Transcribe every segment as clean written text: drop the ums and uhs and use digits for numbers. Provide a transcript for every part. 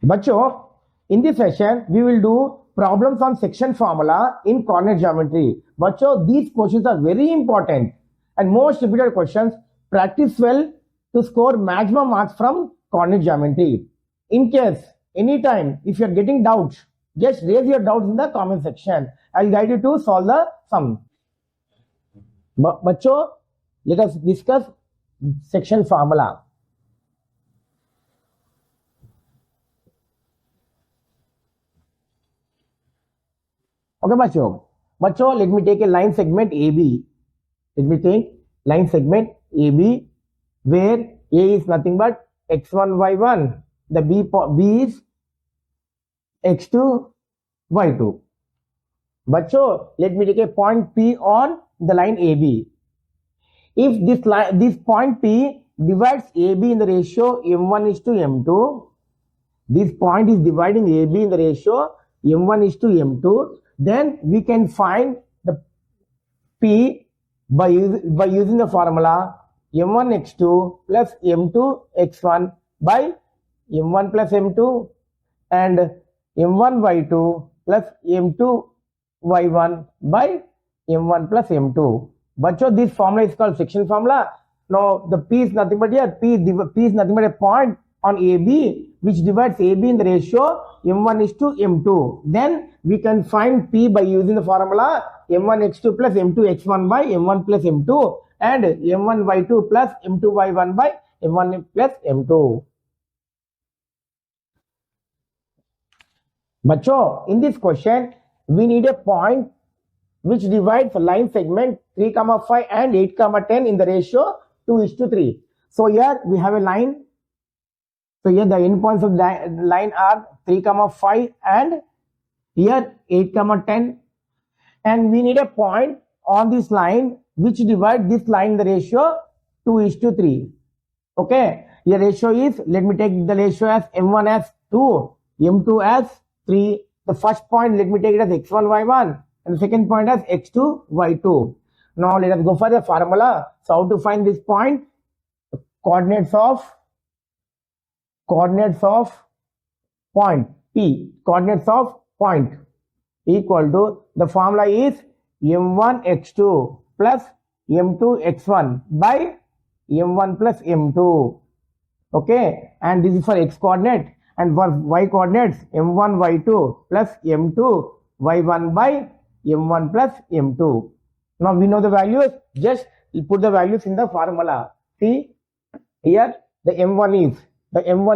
बच्चों, in this session we will do problems on section formula in coordinate geometry. बच्चों, these questions are very important and most repeated questions. Practice well to score maximum marks from coordinate geometry. In case anytime if you are getting doubts, just raise your doubts in the comment section. I'll guide you to solve the sum. बच्चों, let us discuss section formula. Okay, bachcho, let me take a line segment AB. Let me take line segment AB where A is nothing but x1, y1. The B is x2, y2. Bachcho, let me take a point P on the line AB. If this point P divides AB in the ratio m1 is to m2, this point is dividing AB in the ratio m1 is to m2, then we can find the P by using the formula m1 x2 plus m2 x1 by m1 plus m2 and m1 y2 plus m2 y1 by m1 plus m2. Bachcho, this formula is called section formula. Now the P is nothing but here, P is nothing but a point on AB which divides AB in the ratio m1 is to m2. Then we can find P by using the formula m1 x2 plus m2 x1 by m1 plus m2 and m1 y2 plus m2 y1 by m1 plus m2. Bachcho, in this question we need a point which divides the line segment 3, 5 and 8, 10 in the ratio 2:3. So here we have a line. So here the endpoints of the line are 3, 5 and here 8, 10. And we need a point on this line which divides this line in the ratio 2:3. Okay. Here ratio is, let me take the ratio as m1 as 2, m2 as 3. The first point, let me take it as x1, y1 and the second point as x2, y2. Now let us go for the formula. So how to find this point? Coordinates of point P, coordinates of point equal to, the formula is m1 x2 plus m2 x1 by m1 plus m2. Okay, and this is for x coordinate, and for y coordinates m1 y2 plus m2 y1 by m1 plus m2. Now we know the values, just put the values in the formula. See here the m1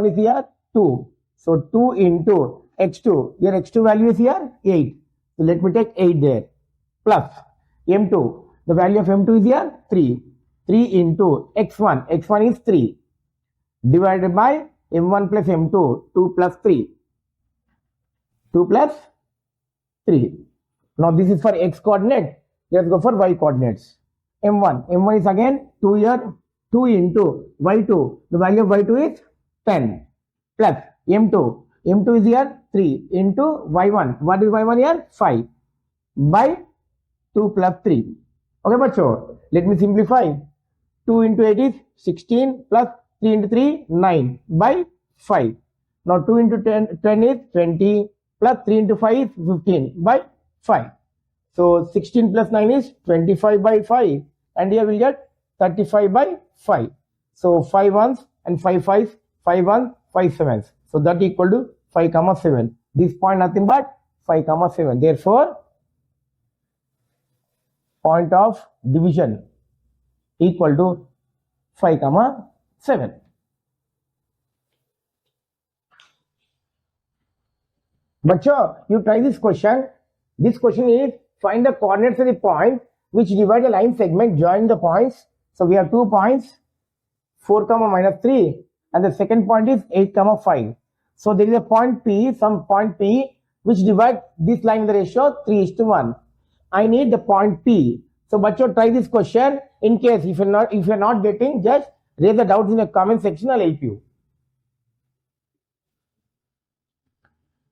is here 2. So 2 into x2, here x2 value is here 8. So let me take 8 there, plus m2, the value of m2 is here 3. 3 into x1 is 3, divided by m1 plus m2, 2 plus 3. 2 plus 3. Now this is for x coordinate. Let's go for y coordinates. M1 is again 2 here, 2 into y2, the value of y2 is 10, plus m2 is here 3 into y1, what is y1 here? 5 by 2 plus 3. Okay, bachcho, let me simplify. 2 into 8 is 16 plus 3 into 3, 9 by 5. Now 2 into 10 is 20 plus 3 into 5 is 15 by 5. So 16 plus 9 is 25 by 5 and here we'll get 35 by 5. So 5 ones and 5 5s, 5 1s, 5 7s. So that equal to 5, 7. This point nothing but 5, 7. Therefore, point of division equal to 5, 7. Bachcho, you try this question. This question is, find the coordinates of the point which divide a line segment join the points. So we have 2 points, 4, -3 and the second point is 8, 5. So there is a point P, some point P which divides this line in the ratio 3:1. I need the point P. So bachcho, try this question. In case if you're not getting, just raise the doubts in the comment section. I'll help you.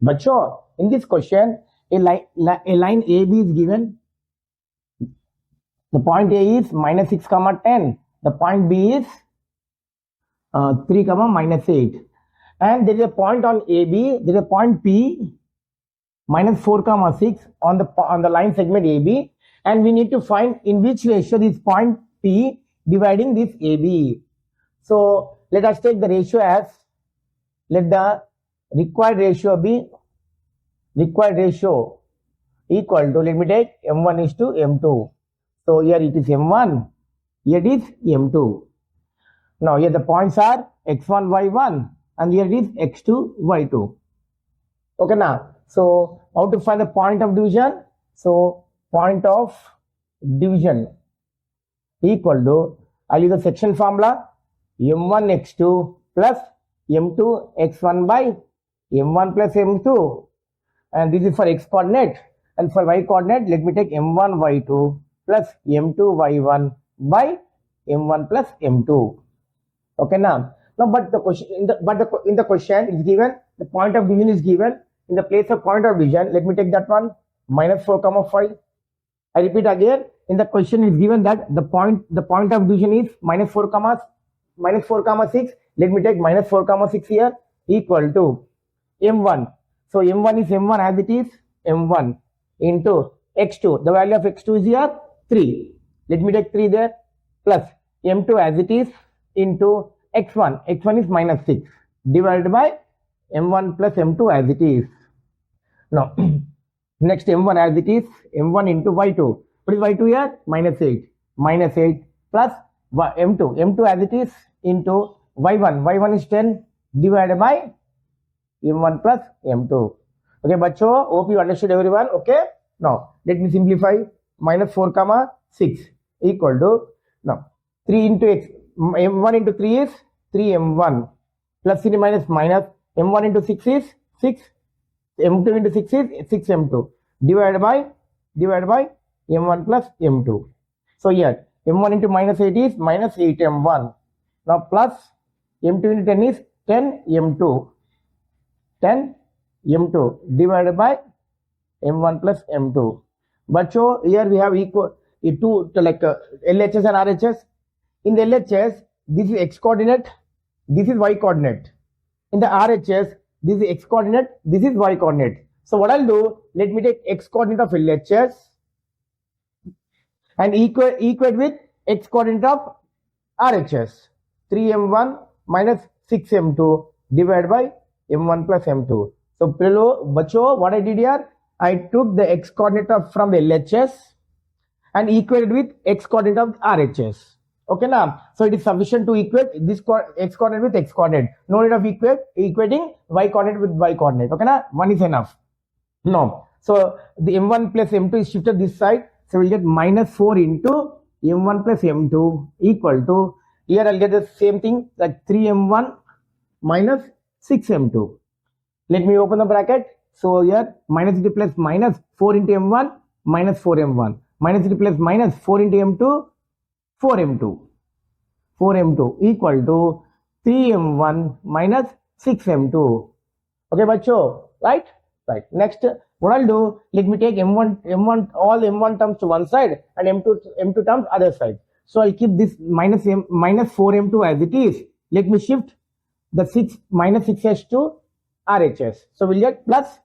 Bachcho, in this question, a line AB is given. The point A is -6, 10. The point B is 3, -8. and there is a point on AB, there is a point P minus 4 comma 6 on the line segment AB, and we need to find in which ratio this point P dividing this AB. So let us take the ratio as, let the required ratio be equal to, let me take M1 is to M2. So here it is M1, here it is M2. Now here the points are X1, Y1, and here it is X2, Y2. Okay now, so how to find the point of division? So point of division equal to, I'll use the section formula, M1 X2 plus M2 X1 by M1 plus M2, and this is for X coordinate, and for Y coordinate let me take M1 Y2 plus M2 Y1 by M1 plus M2. Okay now, but the question in the question is given the point of division is given. In the place of point of division, let me take that one, minus 4 comma 5. I repeat again, in the question is given that the point of division is minus 4 comma 6. Let me take minus 4 comma 6 here, equal to M1. So M1 is M1 as it is, M1 into X2. The value of X2 is here 3. Let me take 3 there, plus M2 as it is into X1. X1 is minus 6 divided by M1 plus M2 as it is. Now next M1 as it is, M1 into Y2. What is Y2 here? Minus 8. Minus 8 plus M2. M2 as it is into Y1. Y1 is 10 divided by M1 plus M2. Okay, bacho, hope you understood everyone. Okay, now let me simplify. Minus 4 comma 6 equal to, now 3 into X, M1 into 3 is 3M1 plus 3 minus M1 into 6 is 6, M2 into 6 is 6M2 divided by M1 plus M2. So here M1 into minus 8 is minus 8M1. Now plus M2 into 10 is 10M2 divided by M1 plus M2. But so here we have equal two like LHS and RHS. In the LHS, this is X coordinate, this is Y coordinate. In the RHS, this is X coordinate, this is Y coordinate. So what I'll do, let me take X coordinate of LHS and equate with X coordinate of RHS. 3M1 minus 6M2 divided by M1 plus M2. So below, bacho, what I did here, I took the X coordinate from the LHS and equated with X coordinate of RHS. Okay now, so it is sufficient to equate this X coordinate with X coordinate. No need of equating Y coordinate with Y coordinate. Okay now, one is enough. No, so the M1 plus M2 is shifted this side, so we'll get minus 4 into M1 plus M2 equal to, here I'll get the same thing, like 3M1 minus 6M2. Let me open the bracket. So here minus it plus minus 4 into M1 minus 4M1 minus it plus minus 4 into M2 4M2 equal to 3M1 minus 6M2. Okay, bacho, right? Next, what I'll do, let me take M1 all M1 terms to one side and M2 terms other side. So I'll keep this minus 4M2 as it is. Let me shift the minus 6H to RHS. So we'll get plus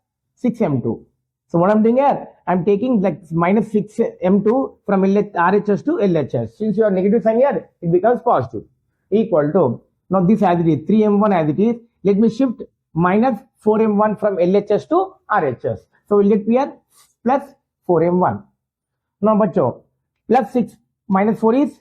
6M2. So what I'm doing here, I'm taking like minus 6M2 from RHS to LHS. Since you are negative sign here, it becomes positive. Equal to, now this as it is, 3M1 as it is. Let me shift minus 4M1 from LHS to RHS. So we'll get here plus 4M1. Now bacho, plus 6 minus 4 is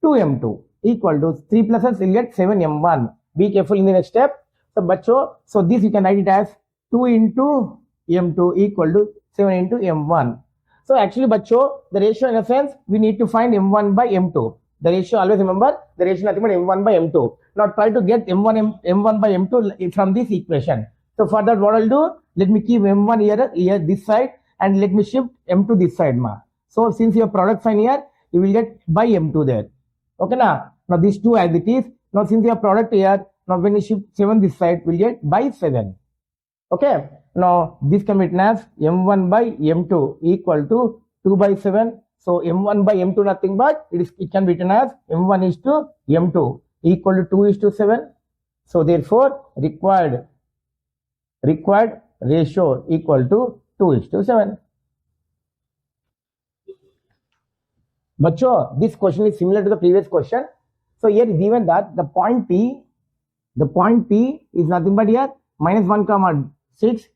2M2 equal to 3 pluses, we'll get 7M1. Be careful in the next step. So bacho, so this you can write it as 2 into M2 equal to 7 into M1. So actually bacho, the ratio in a sense, we need to find M1 by M2. The ratio, always remember, the ratio nothing but M1 by M2. Now try to get M1 by M2 from this equation. So for that what I'll do, let me keep M1 here this side and let me shift M2 this side ma. So since your product sign here, you will get by M2 there. Okay now these two as it is. Now since your product here, now when you shift 7 this side, we'll get by 7. Okay. Now this can be written as M1 by M2 equal to 2 by 7. So M1 by M2 nothing but it can be written as M1 is to M2 equal to 2 is to 7. So therefore required ratio equal to 2:7. Bacho, this question is similar to the previous question. So here given that the point P is nothing but here -1, 6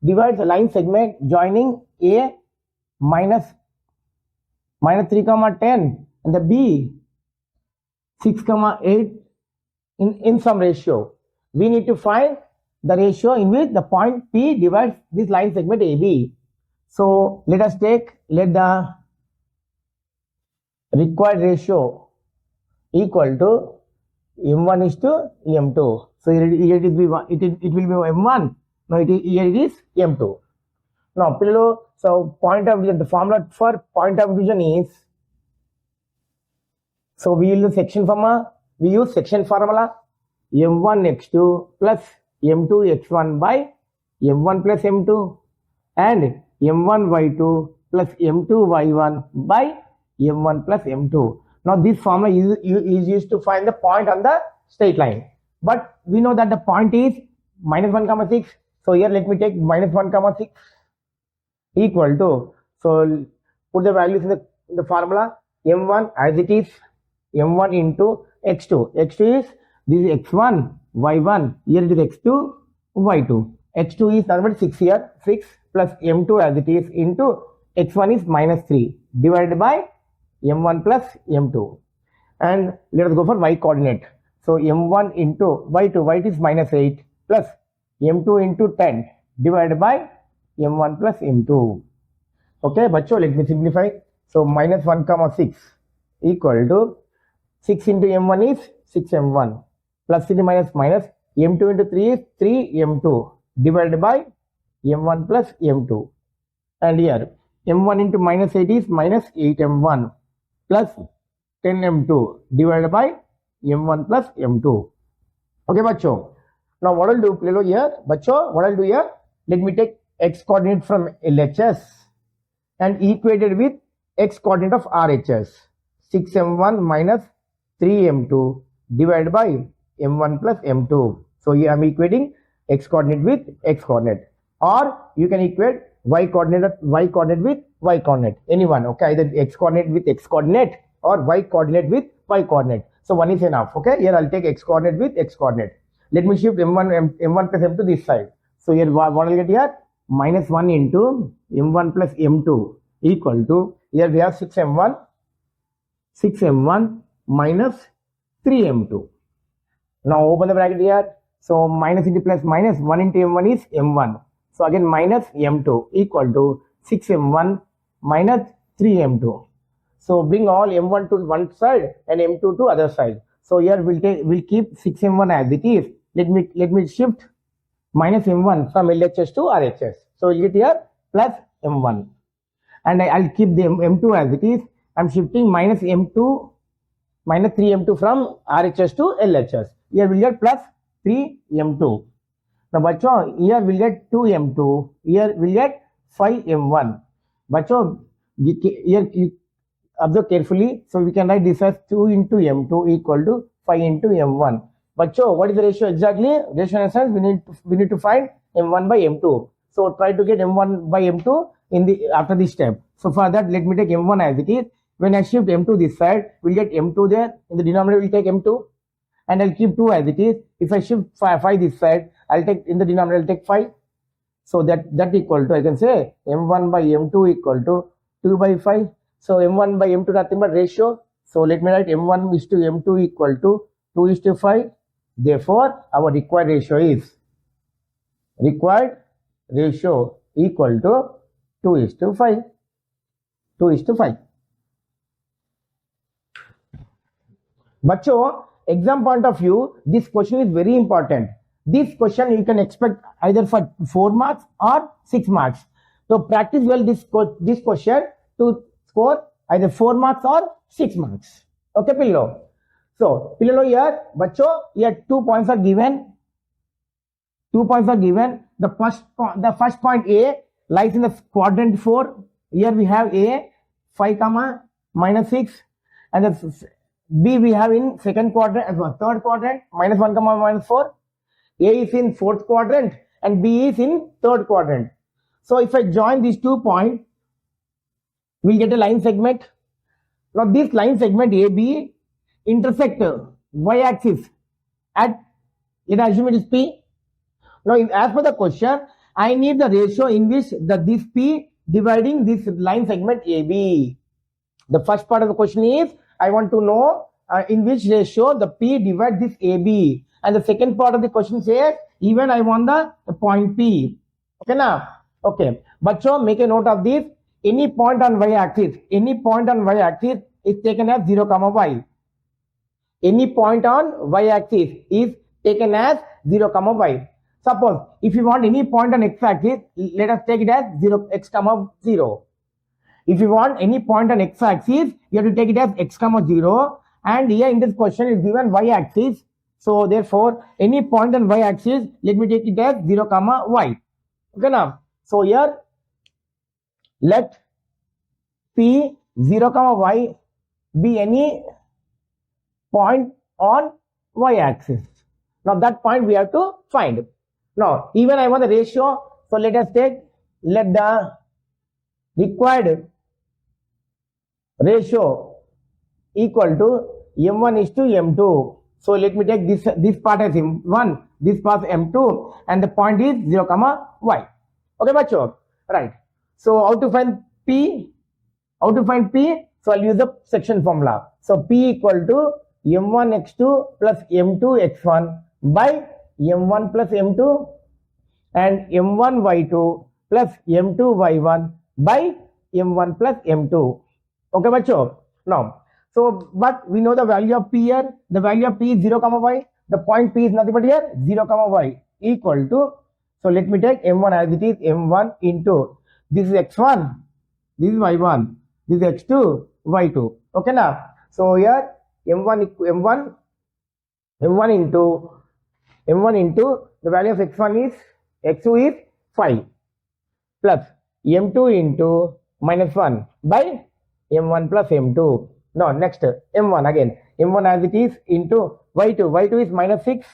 divides the line segment joining A minus 3, 10 and the B 6, 8 in some ratio. We need to find the ratio in which the point P divides this line segment AB. So let the required ratio equal to M1 is to M2. So here it will be M1. Now here it is M2. Now below, so point of division, the formula for point of division is, so we use section formula M1x2 plus M2x1 by M1 plus M2 and M1y2 plus M2y1 by M1 plus M2. Now this formula is used to find the point on the straight line. But we know that the point is -1, 6. So here let me take -1, 6 equal to, so put the values in the formula. M1 as it is, M1 into x2. X2 is, this is x1, y1. Here it is x2, y2. x2 is nothing but 6 here, 6 plus M2 as it is into x1 is -3 divided by M1 plus M2. And let us go for y coordinate. So M1 into y2 is -8 plus M2 into 10 divided by M1 plus M2. Okay, bacho, let me simplify. So -1, 6 equal to 6 into M1 is 6M1 plus into minus M2 into 3 is 3M2 divided by M1 plus M2. And here M1 into -8 is -8M1 plus 10M2 divided by M1 plus M2. Okay, bacho. Now what I'll do here, bacho, what I'll do here, let me take x coordinate from LHS and equate it with x coordinate of RHS. 6M1 minus 3M2 divided by M1 plus M2. So here I am equating x coordinate with x coordinate, or you can equate y coordinate with y coordinate, anyone. Okay, either x coordinate with x coordinate or y coordinate with y coordinate. So one is enough. Okay, here I'll take x coordinate with x coordinate. Let me shift M1 plus M2 this side. So here what I'll get here, -1 into M1 plus M2 equal to, here we have 6M1 minus 3M2. Now open the bracket here. So minus into plus minus, 1 into M1 is M1. So again minus M2 equal to 6M1 minus 3M2. So bring all M1 to one side and M2 to other side. So here we'll keep 6M1 as it is. Let me shift minus M1 from LHS to RHS. So you get here plus M1. And I'll keep the M2 as it is. I'm shifting minus 3M2 from RHS to LHS. Here we'll get plus 3M2. Now, bacho, here we'll get 2M2. Here we'll get 5M1. Bacho, here you observe carefully. So we can write this as 2 into M2 equal to 5 into M1. Bacho, what is the ratio exactly? Ratio in a sense, we need to find M1 by M2. So try to get M1 by M2 after this step. So for that, let me take M1 as it is. When I shift M2 this side, we'll get M2 there. In the denominator, we'll take M2. And I'll keep 2 as it is. If I shift 5 this side, I'll take, in the denominator, I'll take 5. So that equal to, I can say, M1 by M2 equal to 2 by 5. So M1 by M2 nothing but ratio. So let me write M1 is to M2 equal to 2 is to 5. Therefore, our required ratio equal to 2 is to 5. 2 is to 5. Bacho, exam point of view, this question is very important. This question you can expect either for 4 marks or 6 marks. So practice well this question to score either 4 marks or 6 marks. Okay, Pillow. So, Pillow here, bacho, here 2 points are given. 2 points are given. The first point A lies in the quadrant 4. Here we have A, 5, -6, and the B we have in second quadrant as well, third quadrant, -1, -4, A is in fourth quadrant and B is in third quadrant. So if I join these 2 points, we'll get a line segment. Now this line segment AB intersect y-axis at, let us assume it is P. Now as per the question, I need the ratio in which this P dividing this line segment AB. The first part of the question is, I want to know in which ratio the P divides this AB. And the second part of the question says, even I want the point P. Okay now? Okay. But so make a note of this. Any point on y-axis is taken as 0, y. Any point on y-axis is taken as 0, y. Suppose if you want any point on x-axis, let us take it as 0, x, 0. If you want any point on x-axis, you have to take it as x, 0. And here in this question is given y-axis. So therefore, any point on y-axis, let me take it as 0, y. Okay now. So here, let P 0, y be any point on y-axis. Now that point we have to find. Now even I want the ratio. So let us take, let the required ratio equal to M1 is to M2. So let me take this part as M1, this part M2, and the point is 0, y. Okay, bacho? Right. So how to find P? So I'll use the section formula. So P equal to M1 x2 plus M2 x1 by M1 plus M2 and M1 y2 plus M2 y1 by M1 plus M2. Okay, bacho? Now, so but we know the value of P here. The value of P is 0, y. The point P is nothing but here 0, y equal to. So let me take M1 as it is, M1 into this is x1, this is y1, this is x2, y2. Okay now. So here M1 into the value of x1 is x2 is 5 plus M2 into minus 1 by M1 plus M2. Now next M1 again. M1 as it is into y2. Y2 is minus 6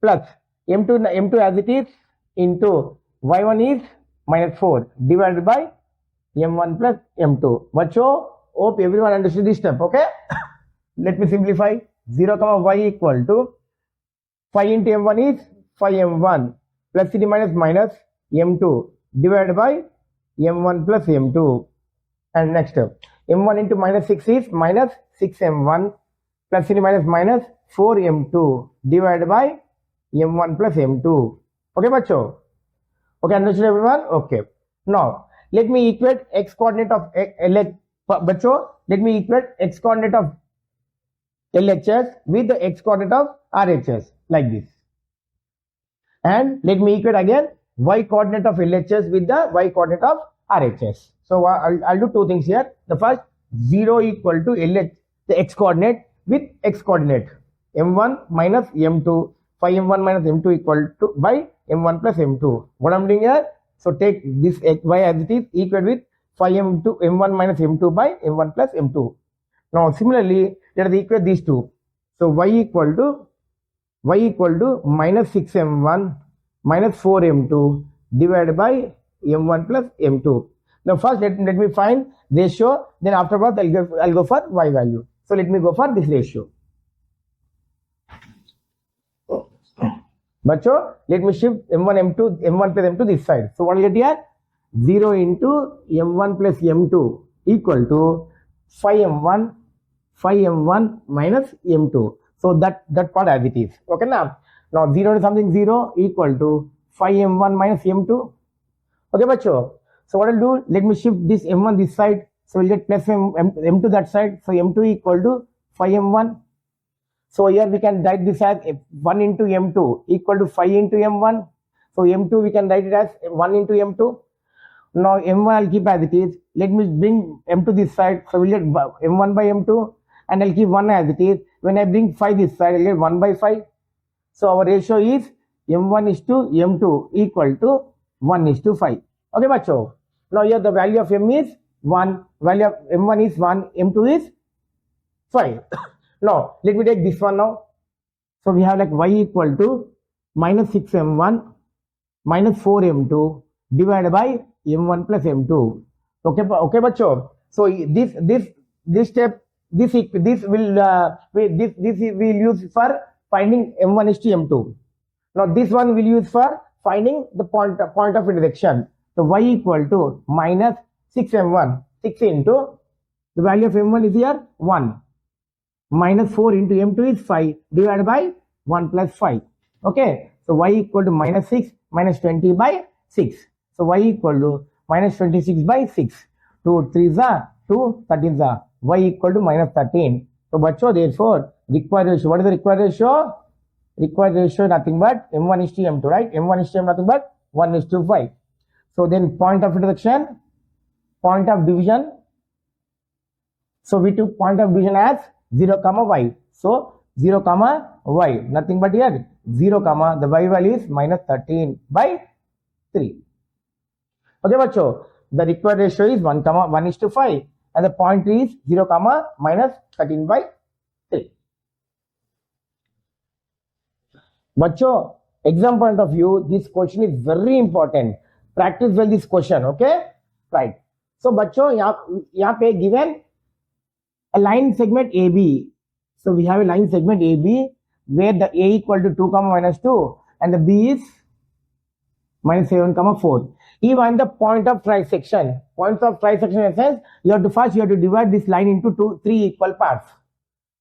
plus M2 as it is into y1 is minus 4 divided by M1 plus M2. Bacho, hope everyone understood this step. Okay. Let me simplify. 0, y equal to 5 into M1 is 5M1 plus CD minus M2 divided by M1 plus M2. And next M1 into minus 6 is minus 6M1 plus CD minus 4M2 divided by M1 plus M2. Okay, bacho? Okay, understood everyone? Okay. Now, let me equate x coordinate of bacho, let me equate x coordinate of LHS with the x coordinate of RHS like this. And let me equate again y coordinate of LHS with the y coordinate of RHS. So I'll do two things here. The first, 0 equal to LH, the x coordinate with x coordinate. M1 minus M2, 5M1 minus M2 equal to by M1 plus M2. What I'm doing here? So take this y as it is equal with 5M2 M1 minus M2 by M1 plus M2. Now similarly, let us equate these two. So y equal to minus 6M1 minus 4M2 divided by M1 plus M2. Now first let me find ratio, then afterwards I'll go for y value. So let me go for this ratio. Bacho, let me shift M1 plus M2 this side. So what will get here? 0 into M1 plus M2 equal to 5M1 minus M2. So that part as it is. Okay now. Now 0 to something 0 equal to 5M1 minus M2. Okay, bacho. So what I'll do, let me shift this M1 this side. So we'll get plus M2 that side. So M2 equal to 5M1. So here we can write this as 1 into M2 equal to 5 into M1. So M2 we can write it as 1 into M2. Now M1 I'll keep as it is. Let me bring M2 this side. So we'll get M1 by M2 and I'll keep 1 as it is. When I bring 5 this side, I'll get 1 by 5. So our ratio is M1 is to M2 equal to 1 is to 5. Okay, bacho. Now here the value of M is 1, value of M1 is 1, M2 is 5. Now let me take this one now. So we have like y equal to minus 6m1 minus 4m2 divided by m1 plus m2. Okay, bachcho. So this step, this we'll use for finding m1 is to m2. Now this one we'll use for finding the point of intersection. So y equal to minus 6m1, 6 into the value of m1 is here 1, minus 4 into m2 is 5 divided by 1 plus 5. Okay, so y equal to minus 6 minus 20 by 6. So y equal to minus 26 by 6. 2 3s are 2, 13s are. Y equal to minus 13. So bachcho, therefore required ratio, what is the required ratio? Required ratio nothing but m1 is to m2, right? m1 is to m nothing but 1 is to 5. So then point of intersection, point of division. So we took point of division as 0 comma y. So 0 comma y, nothing but here 0 comma the y value is minus 13 by 3. Okay, bachcho, the required ratio is 1 comma 1 is to 5 and the point is 0 comma minus 13 by 3. Bachcho, exam point of view, this question is very important. Practice well this question, okay? Right. So bachcho, यहाँ पे given a line segment AB. So we have a line segment AB where the A equal to 2 comma minus 2 and the B is minus 7 comma 4. Even the point of trisection. Points of trisection in a sense, you have to divide this line into 3 equal parts.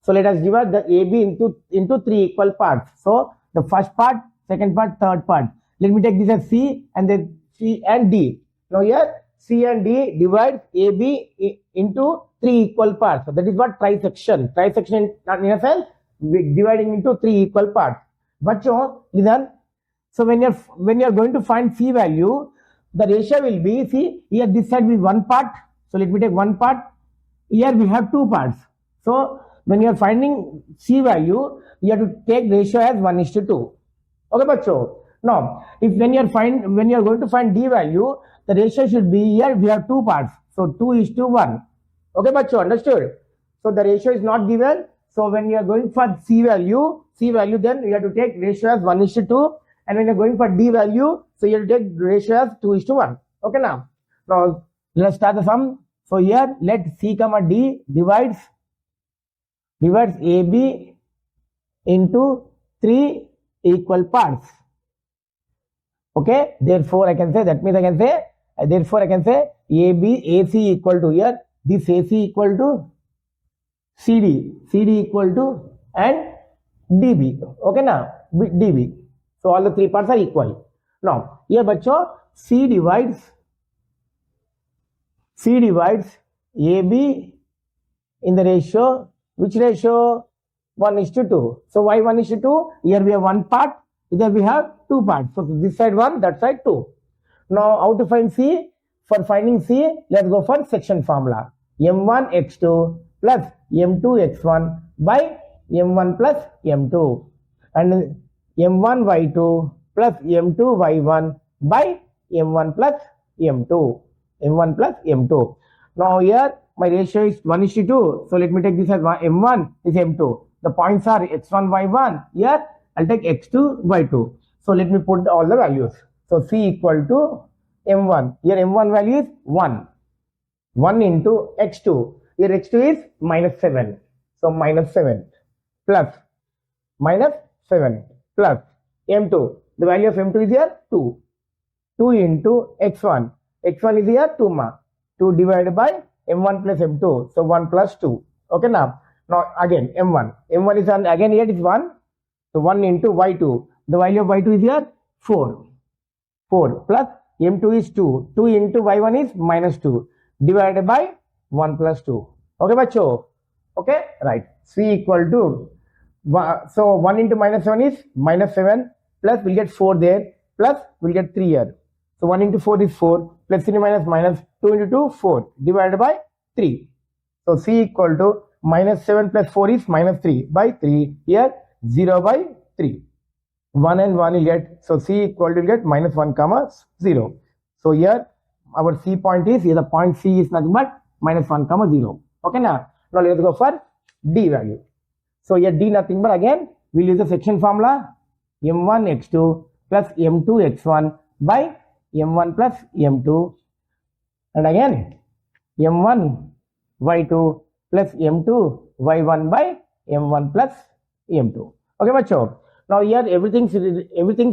So let us divide the AB into 3 equal parts. So the first part, second part, third part. Let me take this as C and then C and D. Now here C and D divides AB into 3 equal parts. So that is what trisection. Trisection in a sense, dividing into 3 equal parts. But listen. So when you're going to find C value, the ratio will be, see here this side will be 1 part. So let me take 1 part. Here we have 2 parts. So when you are finding C value, you have to take ratio as 1 is to 2. Okay, bachcho. Now, when you are going to find D value, the ratio should be here we have 2 parts. So 2 is to 1. Okay, bachcho, understood? So the ratio is not given. So when you are going for C value, then you have to take ratio as 1 is to 2. And when you are going for D value, so you have to take ratio as 2 is to 1. Okay, now let's start the sum. So here let C comma D divides AB into 3 equal parts. Okay, therefore I can say AC equal to here, this AC equal to CD equal to and DB. Okay, now DB. So all the 3 parts are equal. Now here bachcho, C divides AB in the ratio, which ratio? 1 is to 2. So why 1 is to 2? Here we have 1 part, here we have 2 parts. So this side 1, that side 2. Now how to find C? For finding C, let's go for section formula. M1 x2 plus M2 x1 by M1 plus M2 and M1 y2 plus M2 y1 by M1 plus M2. Now here my ratio is 1 is to 2. So let me take this as M1 is M2. The points are x1, y1. Here I'll take x2, y2. So let me put all the values. So C equal to M1. Here M1 value is 1. 1 into x2. Here x2 is minus 7. So minus 7 plus minus 7 plus M2. The value of M2 is here 2. 2 into x1. X1 is here 2 ma. 2 divided by M1 plus M2. So 1 plus 2. Okay, now again M1. M1 is again here is 1. So 1 into y2. The value of y2 is here 4. 4 plus M2 is 2. 2 into y1 is minus 2. Divided by 1 plus 2. Okay, bachcho? Okay, right. C equal to, so 1 into minus 7 is minus 7. Plus we'll get 4 there. Plus we'll get 3 here. So 1 into 4 is 4. Plus 3 minus 2 into 2, 4. Divided by 3. So C equal to minus 7 plus 4 is minus 3 by 3. Here 0 by 3. 1 and 1 will get. So C equal to get minus 1 comma 0. So here our C point is, here the point C is nothing but minus 1 comma 0. Okay, now let's go for D value. So here D nothing but again we'll use the section formula. m1 x2 plus m2 x1 by m1 plus m2, and again m1 y2 plus m2 y1 by m1 plus m2. Okay, bachcho. Now here everything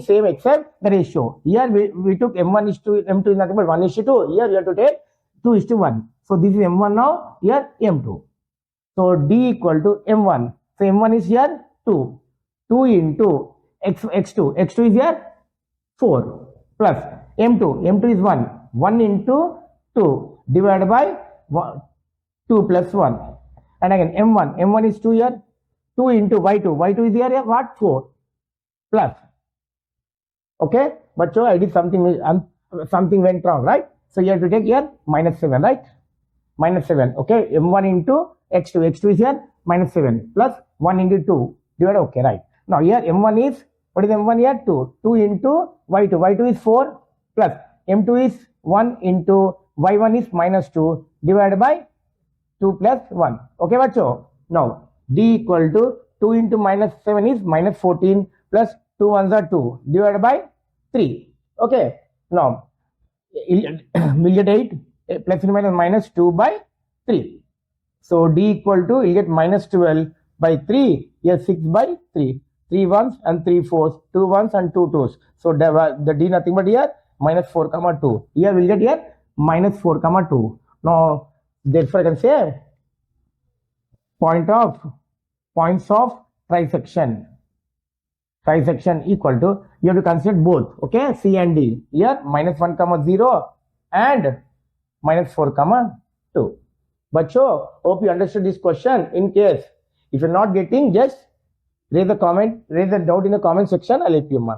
same except the ratio. Here we took m1 is to m2 is nothing but 1 is to 2. Here you have to take 2 is to 1. So this is m1 now, here m2. So D equal to m1. So m1 is here 2. 2 into x2. x2 is here 4 plus m2. m2 is 1. 1 into 2 divided by 2 plus 1. And again m1. m1 is 2 here. 2 into y2. y2 is here what? 4 plus. Okay, but so I did something went wrong, right? So you have to take here minus 7, right? Minus 7. Okay, m1 into x2. x2 is here minus 7 plus 1 into 2 divided. Okay, right. Now here m1 is, what is m1 here? 2. 2 into y2. y2 is 4 plus m2 is 1 into y1 is minus 2 divided by 2 plus 1. Okay, bacho. Now D equal to 2 into minus 7 is minus 14 plus 2 ones are 2 divided by 3. Okay, now we'll get 8 plus and minus minus 2 by 3. So D equal to, you'll get minus 12 by 3, here 6 by 3. 3 ones and 3 fours, 2 ones and 2 twos. So the D nothing but here minus 4 comma 2. Here we'll get here minus 4 comma 2. Now therefore I can say points of trisection equal to, you have to consider both, okay, C and D. Here minus 1 comma 0 and minus 4 comma 2. Bacho, hope you understood this question. In case if you're not getting, just raise the doubt in the comment section. I'll help you, ma.